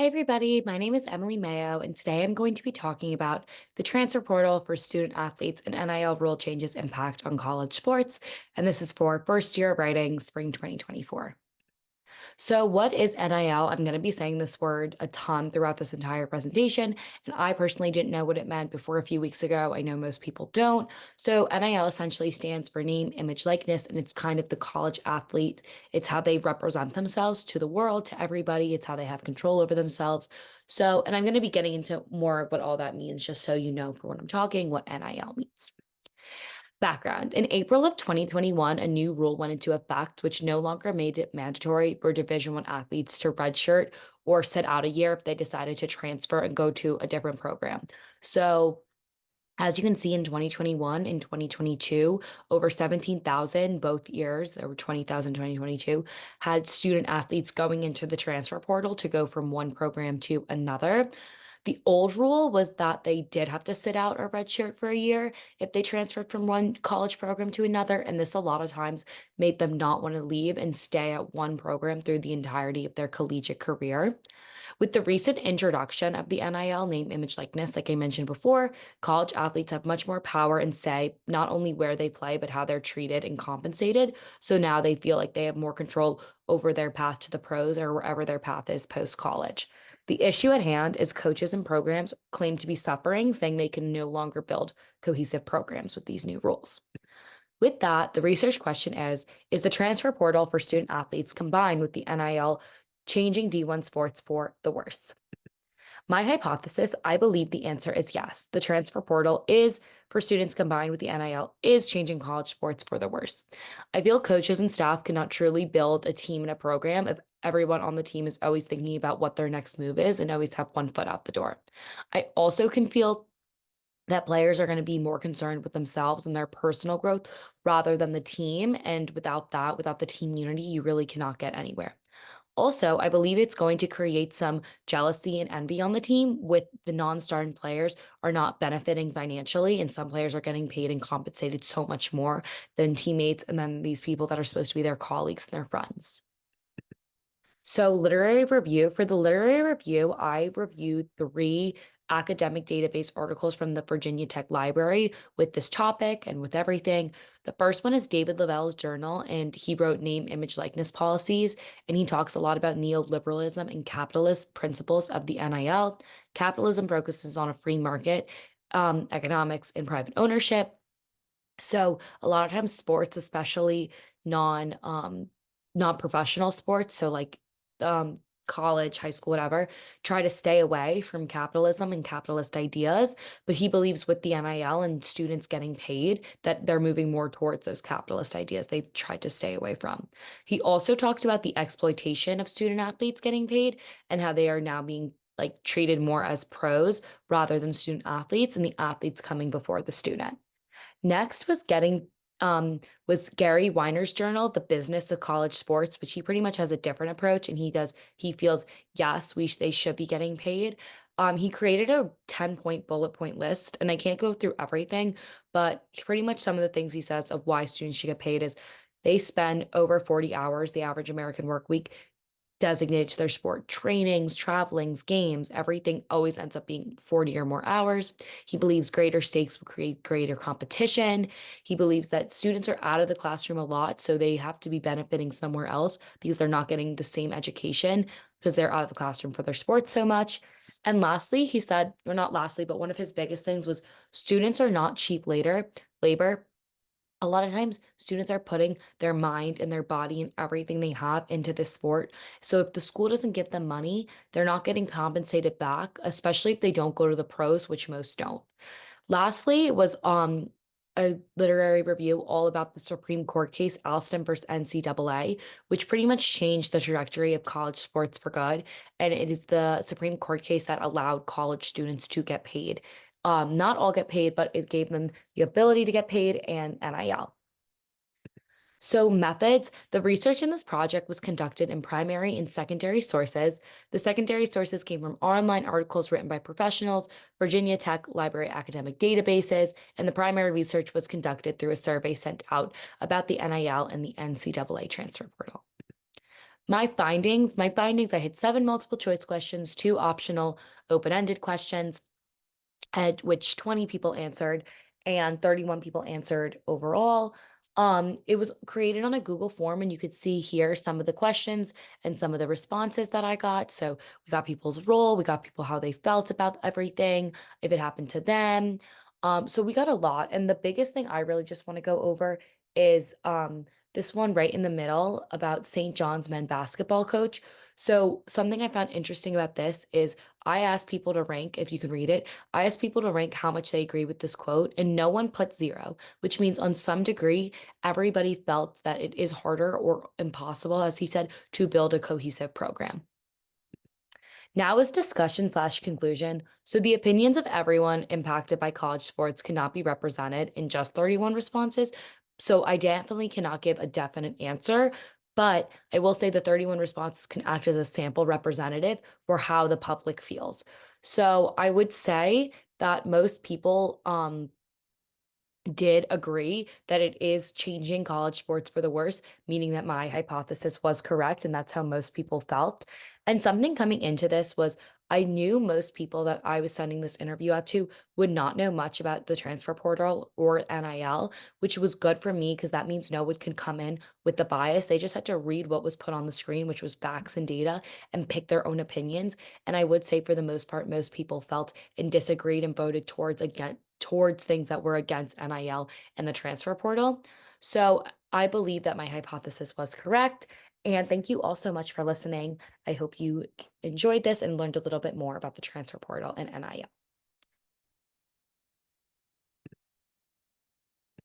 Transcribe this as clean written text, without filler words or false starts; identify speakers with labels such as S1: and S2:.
S1: Hi, everybody. My name is Emily Mayo, and today I'm going to be talking about the transfer portal for student athletes and NIL rule changes impact on college sports. And this is for first year writing spring 2024. So, what is NIL? I'm going to be saying this word a ton throughout this entire presentation, and I personally didn't know what it meant before a few weeks ago. I know most people don't. So, NIL essentially stands for name, image, likeness, and it's kind of the college athlete. It's how they represent themselves to the world, to everybody. It's how they have control over themselves. So, and I'm going to be getting into more of what all that means, just so you know for when I'm talking what NIL means. Background. In April of 2021, a new rule went into effect, which no longer made it mandatory for Division One athletes to redshirt or sit out a year if they decided to transfer and go to a different program. So, as you can see in 2021 and 2022, over 17,000 both years, there were 20,000 2022, had student athletes going into the transfer portal to go from one program to another. The old rule was that they did have to sit out a red shirt for a year if they transferred from one college program to another. And this a lot of times made them not want to leave and stay at one program through the entirety of their collegiate career. With the recent introduction of the NIL name, image, likeness, like I mentioned before, college athletes have much more power and say not only where they play, but how they're treated and compensated. So now they feel like they have more control over their path to the pros or wherever their path is post college. The issue at hand is coaches and programs claim to be suffering, saying they can no longer build cohesive programs with these new rules. With that, the research question is the transfer portal for student athletes combined with the NIL changing D1 sports for the worse? My hypothesis, I believe the answer is yes. The transfer portal is for students combined with the NIL is changing college sports for the worse. I feel coaches and staff cannot truly build a team and a program if everyone on the team is always thinking about what their next move is and always have one foot out the door. I also can feel that players are going to be more concerned with themselves and their personal growth rather than the team. And without that, without the team unity, you really cannot get anywhere. Also, I believe it's going to create some jealousy and envy on the team with the non-starting players are not benefiting financially, and some players are getting paid and compensated so much more than teammates and then these people that are supposed to be their colleagues and their friends. So, literary review. For the literary review, I reviewed three academic database articles from the Virginia Tech Library with this topic and with everything. The first one is David Lavelle's journal, and he wrote Name, Image, Likeness Policies, and he talks a lot about neoliberalism and capitalist principles of the NIL. Capitalism focuses on a free market, economics, and private ownership. So a lot of times sports, especially non-professional sports, so like um college, high school, whatever, try to stay away from capitalism and capitalist ideas. But he believes with the NIL and students getting paid that they're moving more towards those capitalist ideas they've tried to stay away from. He also talked about the exploitation of student athletes getting paid and how they are now being like treated more as pros rather than student athletes, and the athletes coming before the student. Next was Gary Weiner's journal, The Business of College Sports, which he pretty much has a different approach, and he feels yes, they should be getting paid. He created a 10-point bullet point list, and I can't go through everything, but pretty much some of the things he says of why students should get paid is they spend over 40 hours, the average American work week, designated to their sport. Trainings, travelings, games, everything always ends up being 40 or more hours. He believes greater stakes will create greater competition. He believes that students are out of the classroom a lot, so they have to be benefiting somewhere else because they're not getting the same education because they're out of the classroom for their sports so much. And lastly, he said, or not lastly, but one of his biggest things was students are not cheap labor. A lot of times students are putting their mind and their body and everything they have into this sport. So if the school doesn't give them money, they're not getting compensated back, especially if they don't go to the pros, which most don't. Lastly was a literary review all about the Supreme Court case Alston versus NCAA, which pretty much changed the trajectory of college sports for good. And it is the Supreme Court case that allowed college students to get paid. Not all get paid, but it gave them the ability to get paid and NIL. So, methods. The research in this project was conducted in primary and secondary sources. The secondary sources came from online articles written by professionals, Virginia Tech Library academic databases, and the primary research was conducted through a survey sent out about the NIL and the NCAA transfer portal. My findings, I had 7 multiple choice questions, 2 optional open-ended questions, at which 20 people answered and 31 people answered overall. It was created on a Google form, and you could see here some of the questions and some of the responses that I got. So we got people's role, we got people how they felt about everything, if it happened to them. So we got a lot. And the biggest thing I really just want to go over is this one right in the middle about St. John's men basketball coach. So something I found interesting about this is I asked people to rank, if you can read it, I asked people to rank how much they agree with this quote, and no one put 0, which means on some degree, everybody felt that it is harder or impossible, as he said, to build a cohesive program. Now is discussion slash conclusion. So the opinions of everyone impacted by college sports cannot be represented in just 31 responses. So I definitely cannot give a definite answer, but I will say the 31 responses can act as a sample representative for how the public feels. So I would say that most people did agree that it is changing college sports for the worse, meaning that my hypothesis was correct, and that's how most people felt. And something coming into this was I knew most people that I was sending this interview out to would not know much about the transfer portal or NIL, which was good for me because that means no one could come in with the bias. They just had to read what was put on the screen, which was facts and data, and pick their own opinions. And I would say for the most part, most people felt and disagreed and voted towards things that were against NIL and the transfer portal. So I believe that my hypothesis was correct. And thank you all so much for listening. I hope you enjoyed this and learned a little bit more about the transfer portal and NIL.